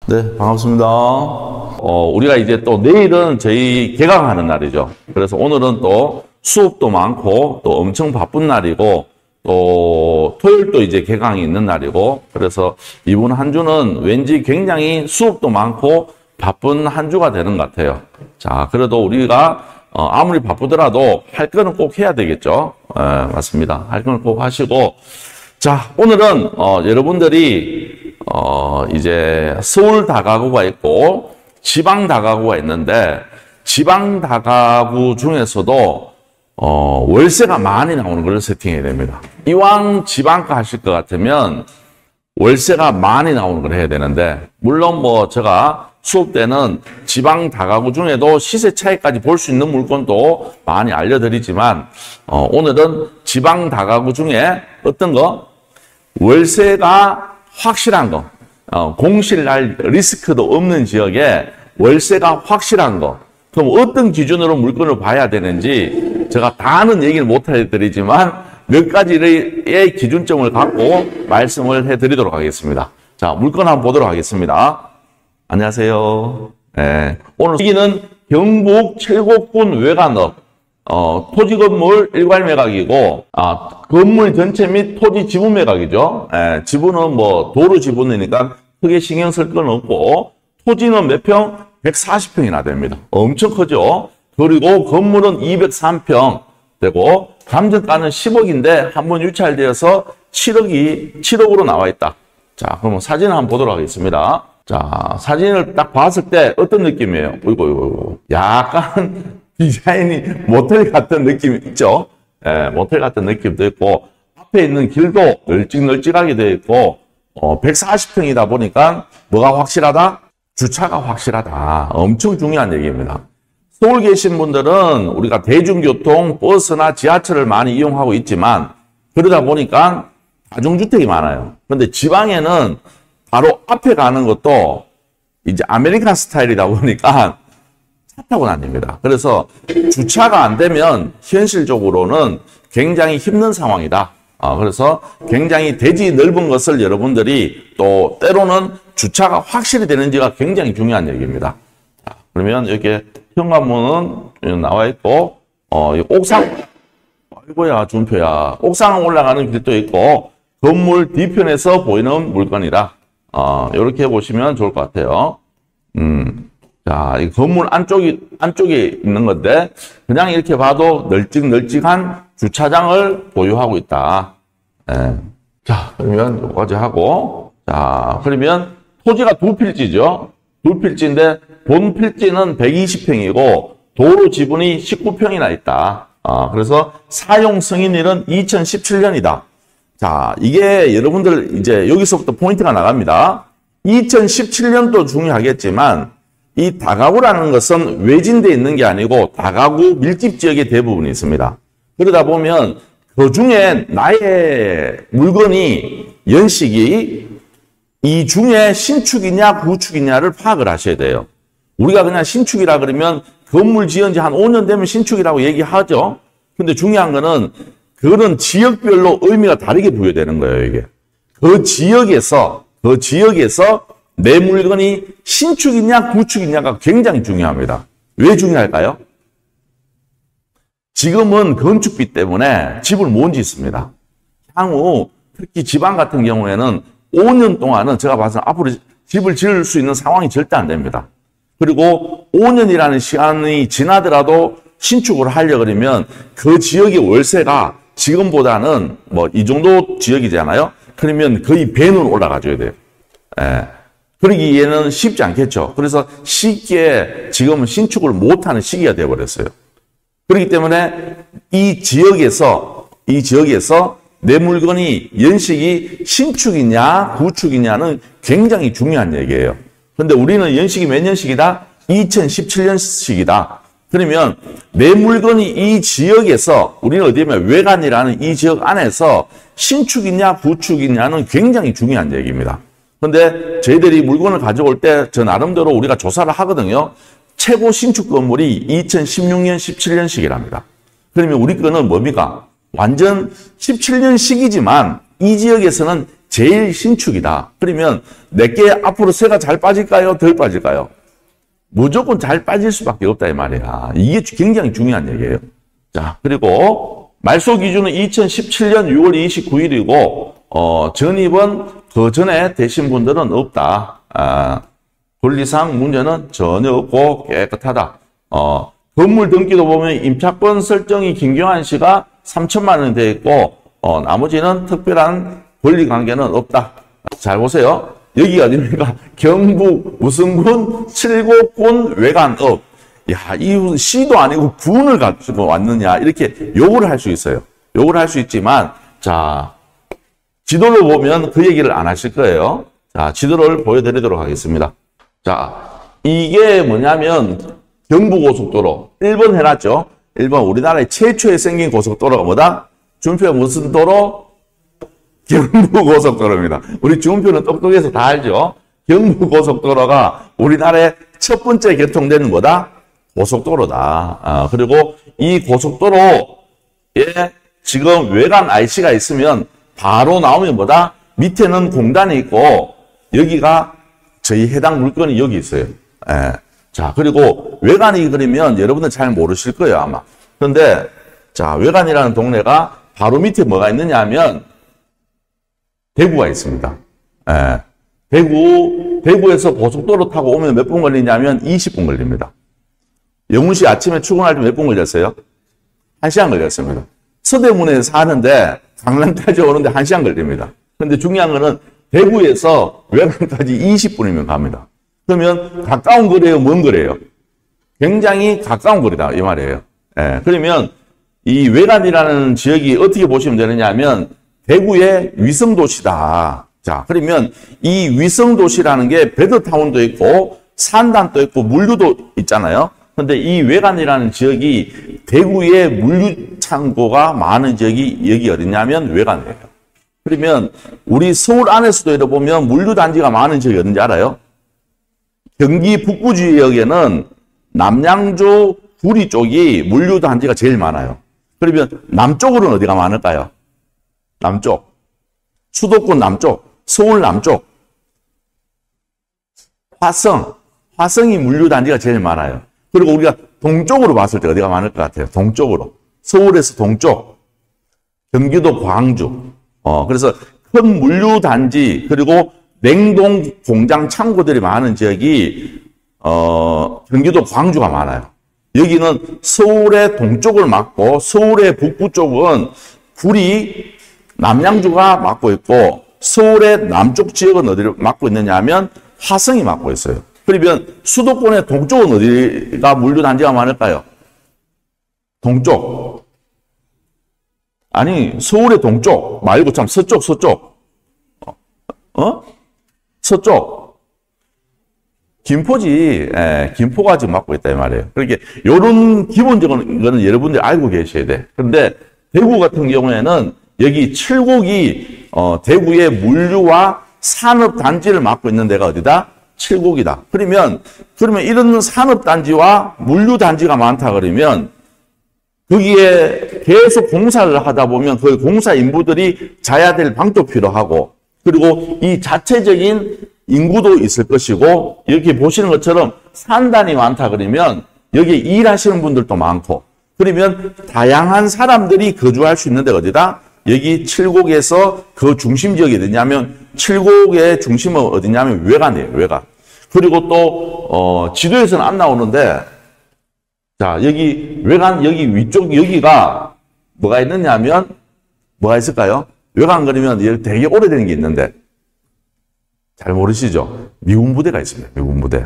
네, 반갑습니다. 우리가 이제 또 내일은 저희 개강하는 날이죠. 그래서 오늘은 또 수업도 많고 또 엄청 바쁜 날이고 또 토요일도 이제 개강이 있는 날이고 그래서 이번 한 주는 왠지 굉장히 수업도 많고 바쁜 한 주가 되는 것 같아요. 자, 그래도 우리가 아무리 바쁘더라도 할 거는 꼭 해야 되겠죠. 맞습니다. 할 거는 꼭 하시고 자, 오늘은 여러분들이 이제 서울 다가구가 있고 지방 다가구가 있는데 지방 다가구 중에서도 월세가 많이 나오는 걸 세팅해야 됩니다. 이왕 지방가 하실 것 같으면 월세가 많이 나오는 걸 해야 되는데 물론 뭐 제가 수업 때는 지방 다가구 중에도 시세 차이까지 볼 수 있는 물건도 많이 알려드리지만 오늘은 지방 다가구 중에 어떤 거? 월세가 확실한 거, 공실 날 리스크도 없는 지역에 월세가 확실한 거. 그럼 어떤 기준으로 물건을 봐야 되는지 제가 다는 얘기를 못 해드리지만 몇 가지의 기준점을 갖고 말씀을 해드리도록 하겠습니다. 자, 물건 한번 보도록 하겠습니다. 안녕하세요. 네, 오늘 여기는 경북 칠곡군 외관읍 토지 건물 일괄 매각이고 건물 전체 및 토지 지분 매각이죠. 지분은 뭐 도로 지분이니까 크게 신경 쓸 건 없고 토지는 몇 평? 140평이나 됩니다. 엄청 크죠. 그리고 건물은 203평 되고 감정가는 10억인데 한번 유찰되어서 7억으로 나와 있다. 자, 그럼 사진을 한번 보도록 하겠습니다. 자, 사진을 딱 봤을 때 어떤 느낌이에요? 이거. 약간 디자인이 모텔 같은 느낌이 있죠? 모텔 같은 느낌도 있고, 앞에 있는 길도 널찍널찍하게 되어 있고, 140평이다 보니까 뭐가 확실하다? 주차가 확실하다. 엄청 중요한 얘기입니다. 서울 계신 분들은 우리가 대중교통, 버스나 지하철을 많이 이용하고 있지만, 그러다 보니까 다중주택이 많아요. 그런데 지방에는 바로 앞에 가는 것도 이제 아메리칸 스타일이다 보니까 차 타고 다닙니다. 그래서 주차가 안 되면 현실적으로는 굉장히 힘든 상황이다. 그래서 굉장히 대지 넓은 것을 여러분들이 또 때로는 주차가 확실히 되는지가 굉장히 중요한 얘기입니다. 자, 그러면 이렇게 현관문은 나와 있고, 옥상, 아이고야, 준표야. 옥상 올라가는 길도 있고, 건물 뒤편에서 보이는 물건이다. 이렇게 보시면 좋을 것 같아요. 자, 이 건물 안쪽에 있는 건데, 그냥 이렇게 봐도 널찍널찍한 주차장을 보유하고 있다. 자, 그러면 여기까지 하고, 자, 그러면 토지가 두 필지죠. 두 필지인데, 본 필지는 120평이고, 도로 지분이 19평이나 있다. 그래서 사용 승인일은 2017년이다. 자, 이게 여러분들 이제 여기서부터 포인트가 나갑니다. 2017년도 중요하겠지만 이 다가구라는 것은 외진되어 있는 게 아니고 다가구 밀집 지역에 대부분 있습니다. 그러다 보면 그 중에 나의 물건이 연식이 이 중에 신축이냐 구축이냐를 파악을 하셔야 돼요. 우리가 그냥 신축이라 그러면 건물 지은 지 한 5년 되면 신축이라고 얘기하죠. 근데 중요한 거는 그거는 지역별로 의미가 다르게 부여되는 거예요, 이게. 그 지역에서 내 물건이 신축이냐, 구축이냐가 굉장히 중요합니다. 왜 중요할까요? 지금은 건축비 때문에 집을 못 짓습니다. 향후, 특히 지방 같은 경우에는 5년 동안은 제가 봐서 앞으로 집을 지을 수 있는 상황이 절대 안 됩니다. 그리고 5년이라는 시간이 지나더라도 신축을 하려고 그러면 그 지역의 월세가 지금보다는 뭐 이 정도 지역이잖아요. 그러면 거의 배는 올라가줘야 돼요. 그러기에는 쉽지 않겠죠. 그래서 쉽게 지금은 신축을 못하는 시기가 되어버렸어요. 그렇기 때문에 이 지역에서 내 물건이 연식이 신축이냐 구축이냐는 굉장히 중요한 얘기예요. 그런데 우리는 연식이 몇 년식이다? 2017년식이다. 그러면 내 물건이 이 지역에서 우리는 어디에 보면 외관이라는 이 지역 안에서 신축이냐 구축이냐는 굉장히 중요한 얘기입니다. 그런데 저희들이 물건을 가져올 때 저 나름대로 우리가 조사를 하거든요. 최고 신축 건물이 2016년, 17년식이랍니다. 그러면 우리 거는 뭡니까? 완전 17년식이지만 이 지역에서는 제일 신축이다. 그러면 내게 앞으로 새가 잘 빠질까요? 덜 빠질까요? 무조건 잘 빠질 수밖에 없다 이 말이야. 이게 굉장히 중요한 얘기예요. 자, 그리고 말소 기준은 2017년 6월 29일이고 전입은 그 전에 되신 분들은 없다. 권리상 문제는 전혀 없고 깨끗하다. 건물 등기도 보면 임차권 설정이 김경환 씨가 3천만 원 돼 있고 나머지는 특별한 권리 관계는 없다. 잘 보세요. 여기가 어디입니까? 경북 무슨 칠곡군 외관읍. 야, 이 시도 아니고 군을 가지고 왔느냐 이렇게 욕을 할 수 있어요. 욕을 할 수 있지만 자 지도를 보면 그 얘기를 안 하실 거예요. 자, 지도를 보여드리도록 하겠습니다. 자, 이게 뭐냐면 경부고속도로 1번 해놨죠. 1번 우리나라에 최초에 생긴 고속도로가 뭐다? 준표 무슨 도로? 경부고속도로입니다. 우리 준표는 똑똑해서 다 알죠. 경부고속도로가 우리나라의 첫 번째 개통되는 뭐다? 고속도로다. 그리고 이 고속도로에 지금 외관 IC가 있으면 바로 나오면 뭐다? 밑에는 공단이 있고 여기가 저희 해당 물건이 여기 있어요. 자, 그리고 외관이 그러면 여러분들 잘 모르실 거예요, 아마. 그런데 자, 외관이라는 동네가 바로 밑에 뭐가 있느냐 하면 대구가 있습니다. 대구에서 고속도로 타고 오면 몇 분 걸리냐면 20분 걸립니다. 영훈씨 아침에 출근할 때 몇 분 걸렸어요? 1시간 걸렸습니다. 서대문에 사는데 강남까지 오는데 1시간 걸립니다. 그런데 중요한 거는 대구에서 외관까지 20분이면 갑니다. 그러면 가까운 거리예요? 먼 거리예요? 굉장히 가까운 거리다 이 말이에요. 그러면 이 외관이라는 지역이 어떻게 보시면 되느냐 하면 대구의 위성도시다. 자, 그러면 이 위성도시라는 게 베드타운도 있고 산단도 있고 물류도 있잖아요. 근데 이 외관이라는 지역이 대구의 물류 창고가 많은 지역이 여기 어디냐면 외관이에요. 그러면 우리 서울 안에서도 이렇게 보면 물류 단지가 많은 지역이 어딘지 알아요? 경기 북부 지역에는 남양주 구리 쪽이 물류 단지가 제일 많아요. 그러면 남쪽으로는 어디가 많을까요? 남쪽. 수도권 남쪽. 서울 남쪽. 화성이 물류 단지가 제일 많아요. 그리고 우리가 동쪽으로 봤을 때 어디가 많을 것 같아요? 동쪽으로. 서울에서 동쪽. 경기도 광주. 그래서 큰 물류 단지 그리고 냉동 공장 창고들이 많은 지역이 경기도 광주가 많아요. 여기는 서울의 동쪽을 맡고 서울의 북부 쪽은 구리 남양주가 맡고 있고 서울의 남쪽 지역은 어디를 맡고 있느냐 하면 화성이 맡고 있어요. 그러면 수도권의 동쪽은 어디가 물류 단지가 많을까요? 동쪽. 아니 서울의 동쪽 말고 참 서쪽. 서쪽. 김포지. 김포가 지금 맡고 있다 이 말이에요. 그렇게 요런 기본적인 거는 여러분들이 알고 계셔야 돼. 그런데 대구 같은 경우에는 여기 칠곡이 대구의 물류와 산업 단지를 맡고 있는 데가 어디다? 칠곡이다. 그러면 이런 산업 단지와 물류 단지가 많다 그러면 거기에 계속 공사를 하다 보면 그 공사 인부들이 자야 될 방도 필요하고 그리고 이 자체적인 인구도 있을 것이고 이렇게 보시는 것처럼 산단이 많다 그러면 여기 일하시는 분들도 많고 그러면 다양한 사람들이 거주할 수 있는 데가 어디다? 여기 칠곡에서 그 중심 지역이 어디냐면 칠곡의 중심은 어디냐면 외관이에요. 외관. 그리고 또 지도에서는 안 나오는데 자 여기 외관 여기 위쪽 여기가 뭐가 있느냐면 뭐가 있을까요? 외관 그러면 되게 오래된 게 있는데 잘 모르시죠? 미군 부대가 있습니다. 미군 부대.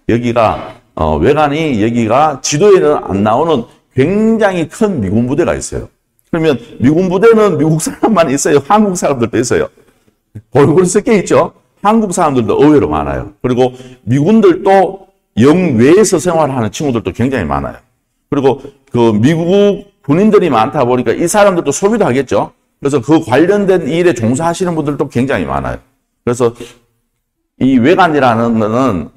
여기가 외관이 여기가 지도에는 안 나오는 굉장히 큰 미군 부대가 있어요. 그러면 미군 부대는 미국 사람만 있어요? 한국 사람들도 있어요? 골고루 섞여 있죠? 한국 사람들도 의외로 많아요. 그리고 미군들도 영외에서 생활하는 친구들도 굉장히 많아요. 그리고 그 미국 군인들이 많다 보니까 이 사람들도 소비도 하겠죠? 그래서 그 관련된 일에 종사하시는 분들도 굉장히 많아요. 그래서 이 외관이라는 거는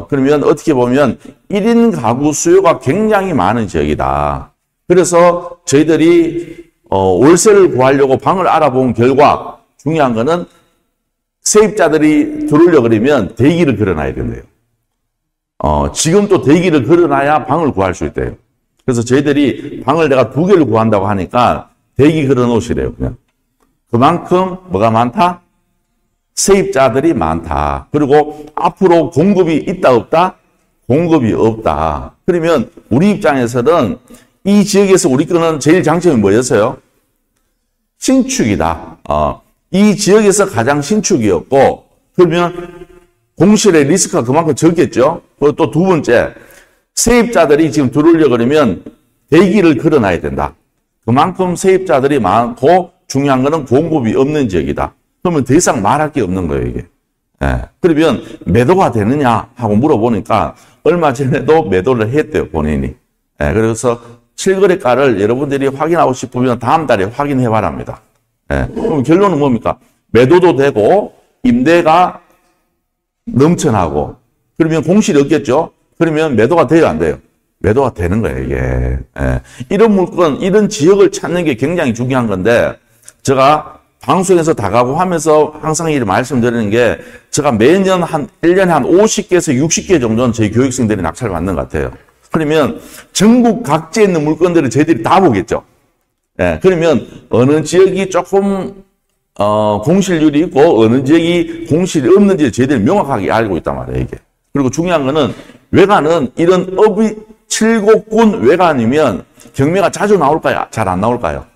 그러면 어떻게 보면 1인 가구 수요가 굉장히 많은 지역이다. 그래서 저희들이 월세를 구하려고 방을 알아본 결과 중요한 거는 세입자들이 들어오려 그러면 대기를 걸어놔야 된대요. 지금 또 대기를 걸어놔야 방을 구할 수 있대요. 그래서 저희들이 방을 내가 2개를 구한다고 하니까 대기 걸어 놓으시래요, 그냥. 그만큼 뭐가 많다? 세입자들이 많다. 그리고 앞으로 공급이 있다, 없다? 공급이 없다. 그러면 우리 입장에서는 이 지역에서 우리 거는 제일 장점이 뭐였어요? 신축이다. 이 지역에서 가장 신축이었고, 그러면 공실의 리스크가 그만큼 적겠죠? 그리고 또 2번째, 세입자들이 지금 들어오려고 그러면 대기를 걸어놔야 된다. 그만큼 세입자들이 많고 중요한 거는 공급이 없는 지역이다. 그러면 더 이상 말할 게 없는 거예요, 이게. 예. 그러면 매도가 되느냐 하고 물어보니까 얼마 전에도 매도를 했대요, 본인이. 예. 그래서 실거래가를 여러분들이 확인하고 싶으면 다음 달에 확인해 바랍니다. 예. 그럼 결론은 뭡니까? 매도도 되고 임대가 넘쳐나고 그러면 공실이 없겠죠? 그러면 매도가 돼요, 안 돼요? 매도가 되는 거예요, 이게. 예. 이런 물건, 이런 지역을 찾는 게 굉장히 중요한 건데 제가 방송에서 다가고 하면서 항상 이 말씀드리는 게 제가 매년 1년에 한 50개에서 60개 정도는 저희 교육생들이 낙찰을 받는 것 같아요. 그러면 전국 각지에 있는 물건들을 저희들이 다 보겠죠. 예, 그러면 어느 지역이 조금 공실률이 있고 어느 지역이 공실이 없는지를 저희들이 명확하게 알고 있단 말이에요, 이게. 그리고 중요한 거는 외관은 이런 업이 칠곡군 외관이면 경매가 자주 나올까요? 잘 안 나올까요?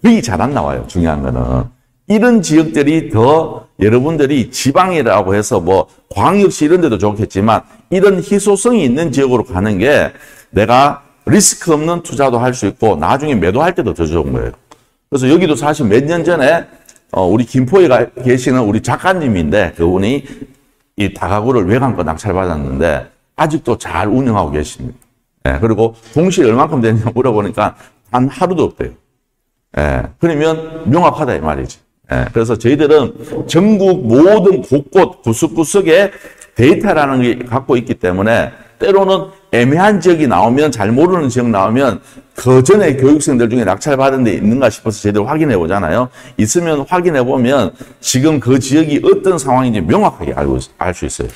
거의 잘 안 나와요. 중요한 거는. 이런 지역들이 더 여러분들이 지방이라고 해서 뭐 광역시 이런 데도 좋겠지만 이런 희소성이 있는 지역으로 가는 게 내가 리스크 없는 투자도 할 수 있고 나중에 매도할 때도 더 좋은 거예요. 그래서 여기도 사실 몇 년 전에 우리 김포에 계시는 우리 작가님인데 그분이 이 다가구를 외관권 낙찰받았는데 아직도 잘 운영하고 계십니다. 예, 그리고 공실이 얼만큼 되느냐 물어보니까 단 하루도 없대요. 예, 그러면 명확하다 이 말이지. 예, 그래서 저희들은 전국 모든 곳곳 구석구석에 데이터라는 게 갖고 있기 때문에 때로는 애매한 지역이 나오면 잘 모르는 지역 나오면 그 전에 교육생들 중에 낙찰받은 데 있는가 싶어서 저희들 확인해 보잖아요. 있으면 확인해 보면 지금 그 지역이 어떤 상황인지 명확하게 알 수 있어요.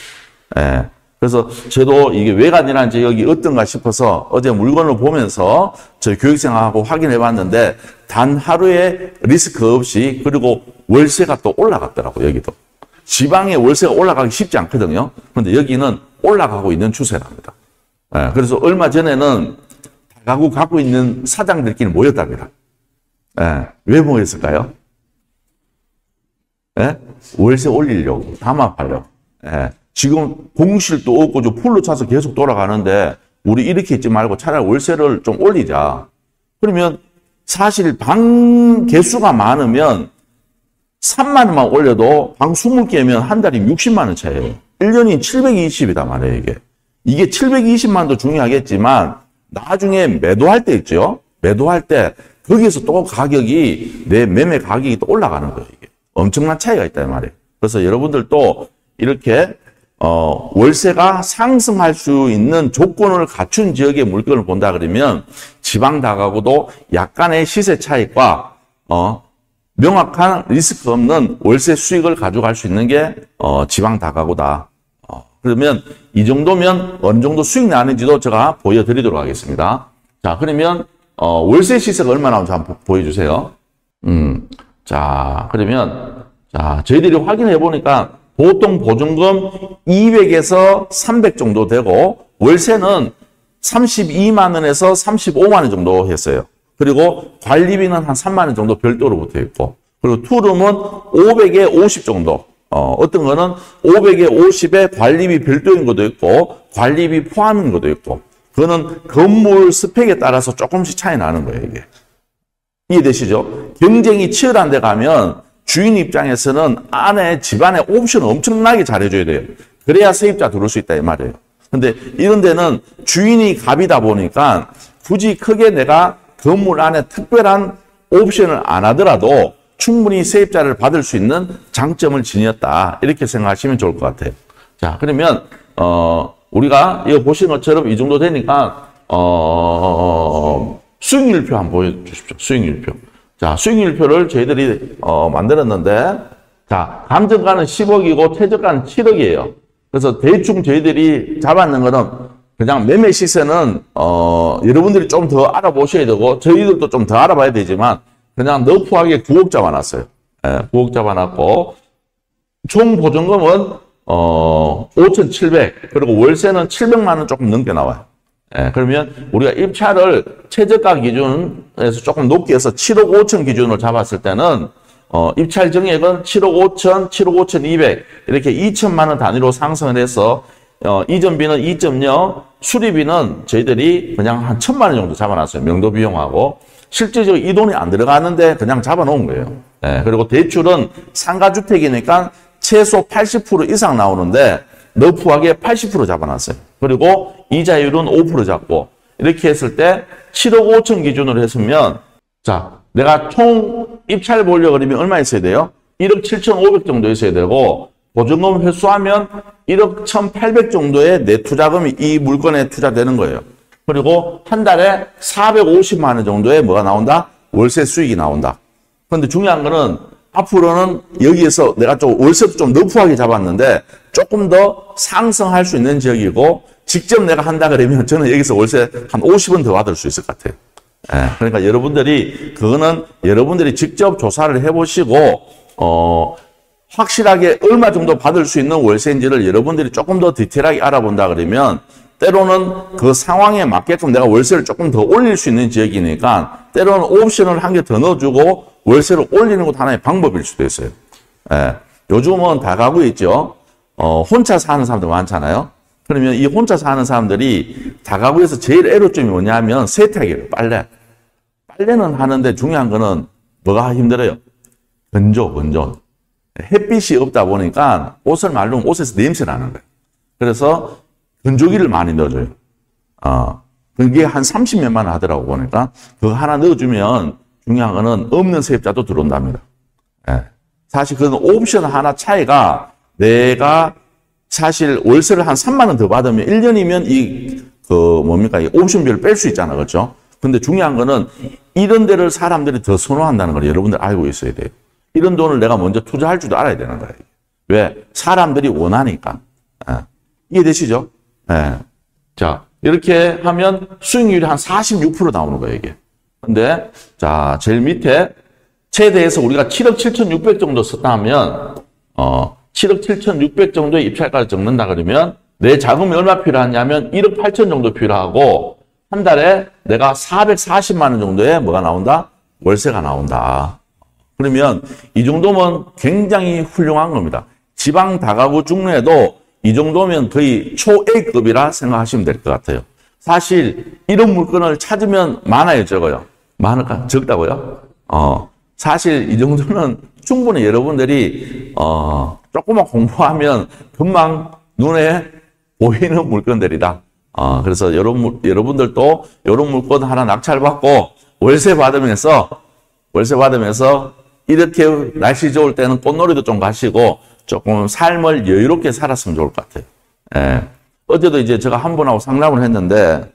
예. 그래서 저도 이게 외관이라는 지역이 어떤가 싶어서 어제 물건을 보면서 저희 교육생하고 확인해 봤는데 단 하루에 리스크 없이 그리고 월세가 또 올라갔더라고요, 여기도. 지방에 월세가 올라가기 쉽지 않거든요. 그런데 여기는 올라가고 있는 추세랍니다. 예, 그래서 얼마 전에는 가구 갖고 있는 사장들끼리 모였답니다. 예, 왜 모였을까요? 예? 월세 올리려고, 담합하려고. 예. 지금 공실도 없고 좀 풀로 차서 계속 돌아가는데 우리 이렇게 있지 말고 차라리 월세를 좀 올리자. 그러면 사실 방 개수가 많으면 3만 원만 올려도 방 20개면 한 달이 60만 원 차이에요. 1년이 720이다 말이에요, 이게. 이게 720만도 중요하겠지만 나중에 매도할 때 있죠. 매도할 때 거기에서 또 가격이 내 매매 가격이 또 올라가는 거예요, 이게. 엄청난 차이가 있단 말이에요. 그래서 여러분들도 이렇게 월세가 상승할 수 있는 조건을 갖춘 지역의 물건을 본다 그러면 지방 다가구도 약간의 시세 차익과 명확한 리스크 없는 월세 수익을 가져갈 수 있는 게 지방 다가구다. 그러면 이 정도면 어느 정도 수익 나는지도 제가 보여드리도록 하겠습니다. 자, 그러면 월세 시세가 얼마 나오는지 한번 보여주세요. 자, 그러면 자 저희들이 확인해 보니까 보통 보증금 200에서 300 정도 되고 월세는 32만 원에서 35만 원 정도 했어요. 그리고 관리비는 한 3만 원 정도 별도로 붙어 있고 그리고 투룸은 500에 50 정도. 어떤 거는 500에 50에 관리비 별도인 것도 있고 관리비 포함인 것도 있고 그거는 건물 스펙에 따라서 조금씩 차이 나는 거예요, 이게. 이해되시죠? 경쟁이 치열한 데 가면 주인 입장에서는 안에 집안에 옵션을 엄청나게 잘해줘야 돼요. 그래야 세입자 들어올 수 있다 이 말이에요. 근데 이런 데는 주인이 갑이다 보니까 굳이 크게 내가 건물 안에 특별한 옵션을 안 하더라도 충분히 세입자를 받을 수 있는 장점을 지녔다. 이렇게 생각하시면 좋을 것 같아요. 자, 그러면 우리가 이거 보시는 것처럼 이 정도 되니까 수익률표 한번 보여주십시오. 수익률표. 자, 수익률표를 저희들이 만들었는데, 자, 감정가는 10억이고 최저가는 7억이에요. 그래서 대충 저희들이 잡았는 거는 그냥 매매 시세는 여러분들이 좀 더 알아보셔야 되고 저희들도 좀 더 알아봐야 되지만 그냥 너프하게 9억 잡아놨어요. 9억 잡아놨고 총 보증금은 5,700 그리고 월세는 700만 원 조금 넘게 나와요. 그러면 우리가 입찰을 최저가 기준에서 조금 높게 해서 7억 5천 기준으로 잡았을 때는 입찰 정액은 7억 5천, 7억 5천 200 이렇게 2천만 원 단위로 상승을 해서 이전비는 2.0, 수리비는 저희들이 그냥 한 1,000만 원 정도 잡아놨어요. 명도 비용하고 실질적으로 이 돈이 안 들어가는데 그냥 잡아놓은 거예요. 그리고 대출은 상가주택이니까 최소 80% 이상 나오는데 너프하게 80% 잡아놨어요. 그리고 이자율은 5% 잡고 이렇게 했을 때 7억 5천 기준으로 했으면 자 내가 총 입찰 보려고 그러면 얼마 있어야 돼요? 1억 7,500 정도 있어야 되고 보증금 회수하면 1억 1,800 정도의 내 투자금이 이 물건에 투자되는 거예요. 그리고 한 달에 450만 원 정도의 뭐가 나온다? 월세 수익이 나온다. 그런데 중요한 거는 앞으로는 여기에서 내가 좀 월세도 좀 너프하게 잡았는데 조금 더 상승할 수 있는 지역이고 직접 내가 한다 그러면 저는 여기서 월세 한 50원 더 받을 수 있을 것 같아요. 그러니까 여러분들이 그거는 여러분들이 직접 조사를 해보시고 확실하게 얼마 정도 받을 수 있는 월세인지를 여러분들이 조금 더 디테일하게 알아본다 그러면 때로는 그 상황에 맞게끔 내가 월세를 조금 더 올릴 수 있는 지역이니까 때로는 옵션을 한 개 더 넣어주고 월세를 올리는 것도 하나의 방법일 수도 있어요. 요즘은 다가구에 있죠. 혼자 사는 사람들 많잖아요. 그러면 이 혼자 사는 사람들이 다가구에서 제일 애로점이 뭐냐면 세탁이에요. 빨래. 빨래는 하는데 중요한 거는 뭐가 힘들어요? 건조. 햇빛이 없다 보니까 옷을 말르면 옷에서 냄새 나는 거예요. 그래서 건조기를 많이 넣어줘요. 그게 한 30몇만 원 하더라고 보니까 그거 하나 넣어주면 중요한 거는 없는 세입자도 들어온답니다. 사실 그건 옵션 하나 차이가 내가 사실 월세를 한 3만 원 더 받으면 1년이면 이 옵션비를 뺄 수 있잖아. 그렇죠? 근데 중요한 거는 이런 데를 사람들이 더 선호한다는 걸 여러분들 알고 있어야 돼요. 이런 돈을 내가 먼저 투자할 줄도 알아야 되는 거예요. 왜? 사람들이 원하니까. 이해되시죠? 자, 이렇게 하면 수익률이 한 46% 나오는 거예요, 이게. 근데, 자, 제일 밑에 최대에서 우리가 7억 7,600 정도 썼다 하면, 7억 7,600 정도의 입찰가를 적는다 그러면 내 자금이 얼마 필요하냐면 1억 8천 정도 필요하고 한 달에 내가 440만 원 정도의 뭐가 나온다? 월세가 나온다. 그러면 이 정도면 굉장히 훌륭한 겁니다. 지방 다가구 중에도 이 정도면 거의 초A급이라 생각하시면 될 것 같아요. 사실 이런 물건을 찾으면 많아요, 적어요? 많을까? 적다고요? 사실 이 정도는 충분히 여러분들이 조금만 공부하면 금방 눈에 보이는 물건들이다. 그래서 여러분들도 이런 물건 하나 낙찰받고 월세 받으면서 이렇게 날씨 좋을 때는 꽃놀이도 좀 가시고 조금 삶을 여유롭게 살았으면 좋을 것 같아요. 어제도 이제 제가 한 분하고 상담을 했는데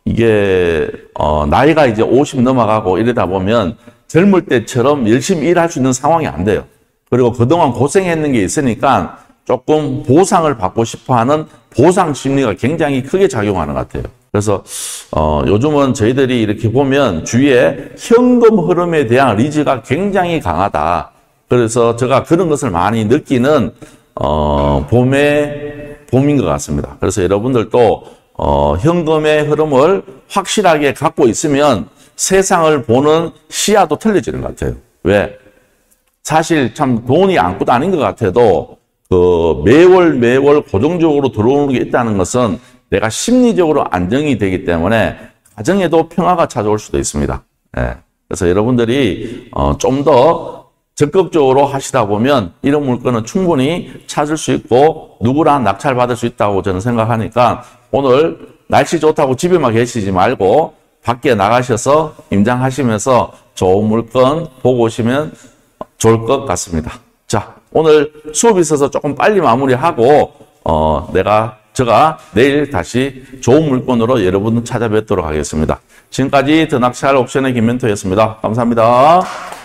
이게 나이가 이제 50 넘어가고 이러다 보면 젊을 때처럼 열심히 일할 수 있는 상황이 안 돼요. 그리고 그동안 고생했는 게 있으니까 조금 보상을 받고 싶어하는 보상 심리가 굉장히 크게 작용하는 것 같아요. 그래서 요즘은 저희들이 이렇게 보면 주위에 현금 흐름에 대한 리즈가 굉장히 강하다. 그래서 제가 그런 것을 많이 느끼는 봄인 것 같습니다. 그래서 여러분들도 현금의 흐름을 확실하게 갖고 있으면 세상을 보는 시야도 틀려지는 것 같아요. 왜? 사실 참 돈이 아무것도 아닌 것 같아도 매월 고정적으로 들어오는 게 있다는 것은 내가 심리적으로 안정이 되기 때문에 가정에도 평화가 찾아올 수도 있습니다. 그래서 여러분들이 좀 더 적극적으로 하시다 보면 이런 물건은 충분히 찾을 수 있고 누구나 낙찰받을 수 있다고 저는 생각하니까 오늘 날씨 좋다고 집에만 계시지 말고 밖에 나가셔서 임장하시면서 좋은 물건 보고 오시면 좋을 것 같습니다. 자, 오늘 수업이 있어서 조금 빨리 마무리하고 내가 제가 내일 다시 좋은 물건으로 여러분 찾아뵙도록 하겠습니다. 지금까지 더 낚시할 옵션의 김멘토였습니다. 감사합니다.